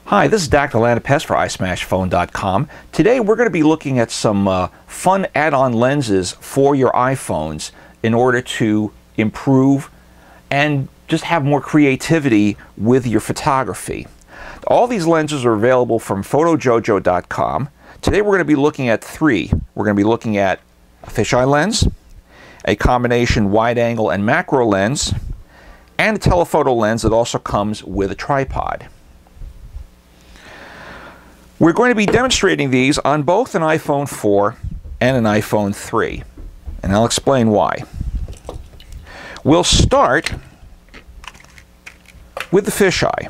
Hi, this is Dr. Lanapest for iSmashPhone.com. Today we're going to be looking at some fun add-on lenses for your iPhones in order to improve and just have more creativity with your photography. All these lenses are available from PhotoJojo.com. Today we're going to be looking at three. We're going to be looking at a fisheye lens, a combination wide-angle and macro lens, and a telephoto lens that also comes with a tripod. We're going to be demonstrating these on both an iPhone 4 and an iPhone 3, and I'll explain why. We'll start with the fisheye.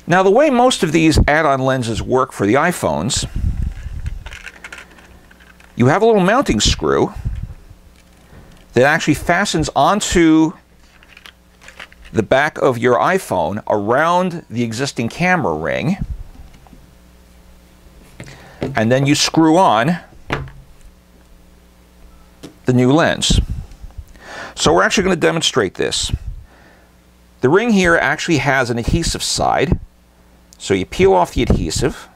Now, the way most of these add-on lenses work for the iPhones, you have a little mounting screw that actually fastens onto the back of your iPhone around the existing camera ring, and then you screw on the new lens. So we're actually going to demonstrate this. The ring here actually has an adhesive side, so you peel off the adhesive,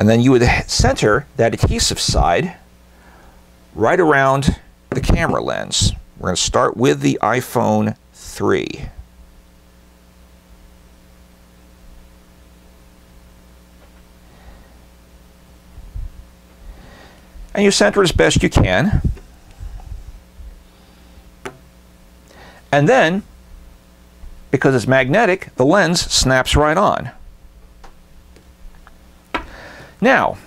and then you would center that adhesive side right around the camera lens. We're going to start with the iPhone 3. And you center as best you can. And then, because it's magnetic, the lens snaps right on. Now,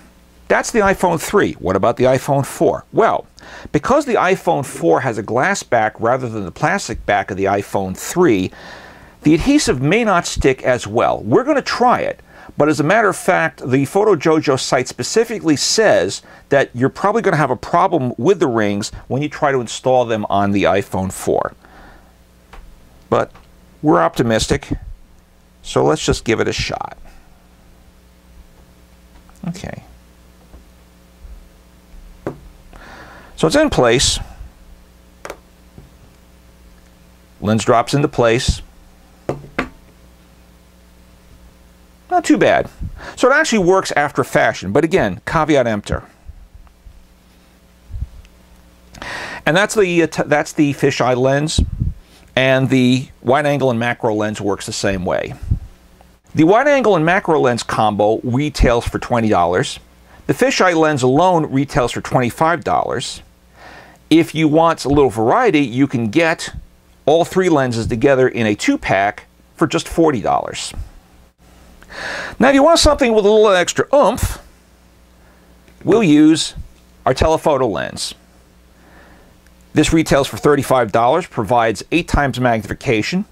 that's the iPhone 3. What about the iPhone 4? Well, because the iPhone 4 has a glass back rather than the plastic back of the iPhone 3, the adhesive may not stick as well. We're going to try it, but as a matter of fact, the PhotoJojo site specifically says that you're probably going to have a problem with the rings when you try to install them on the iPhone 4. But we're optimistic, so let's just give it a shot. Okay. So it's in place. Lens drops into place. Not too bad. So it actually works after fashion, but again, caveat emptor. And that's the fisheye lens, and the wide-angle and macro lens works the same way. The wide-angle and macro lens combo retails for $20. The fisheye lens alone retails for $25. If you want a little variety, you can get all three lenses together in a two-pack for just $40. Now, if you want something with a little extra oomph, we'll use our telephoto lens. This retails for $35, provides 8 times magnification.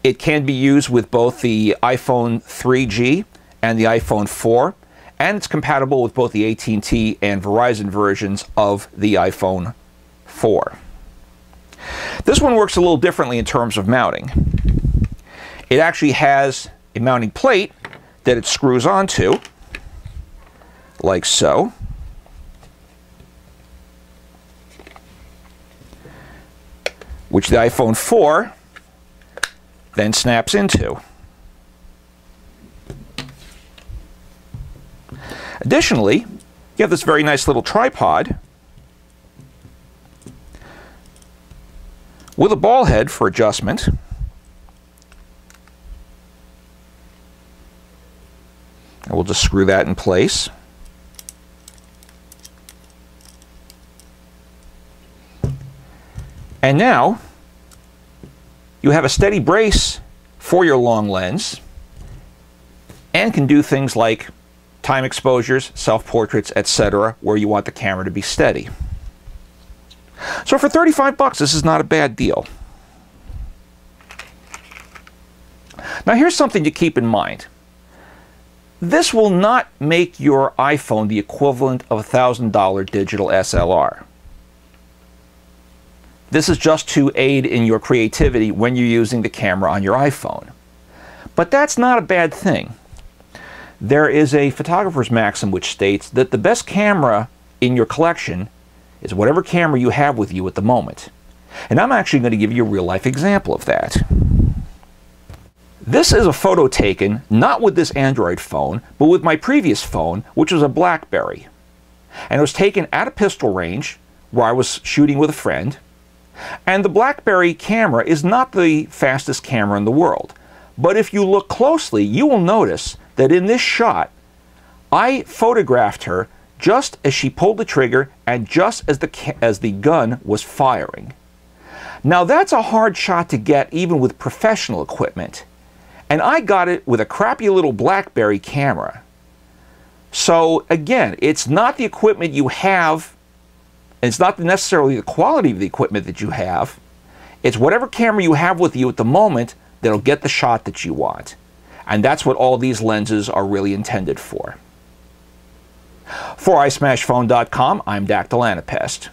It can be used with both the iPhone 3G and the iPhone 4, and it's compatible with both the AT&T and Verizon versions of the iPhone 4. This one works a little differently in terms of mounting. It actually has a mounting plate that it screws onto, like so. Which the iPhone 4 then snaps into. Additionally, you have this very nice little tripod with a ball head for adjustment. And we'll just screw that in place. And now you have a steady brace for your long lens and can do things like time exposures, self-portraits, etc., where you want the camera to be steady. So for $35, this is not a bad deal. Now here's something to keep in mind. This will not make your iPhone the equivalent of a $1,000 digital SLR. This is just to aid in your creativity when you're using the camera on your iPhone. But that's not a bad thing. There is a photographer's maxim which states that the best camera in your collection is whatever camera you have with you at the moment. And I'm actually going to give you a real-life example of that. This is a photo taken not with this Android phone, but with my previous phone, which was a BlackBerry. And it was taken at a pistol range where I was shooting with a friend. And the BlackBerry camera is not the fastest camera in the world. But if you look closely, you will notice that in this shot, I photographed her just as she pulled the trigger and just as the gun was firing. Now that's a hard shot to get even with professional equipment. And I got it with a crappy little BlackBerry camera. So again, it's not the equipment you have, and it's not necessarily the quality of the equipment that you have. It's whatever camera you have with you at the moment that'll get the shot that you want. And that's what all these lenses are really intended for. For iSmashPhone.com, I'm Dactylanipest.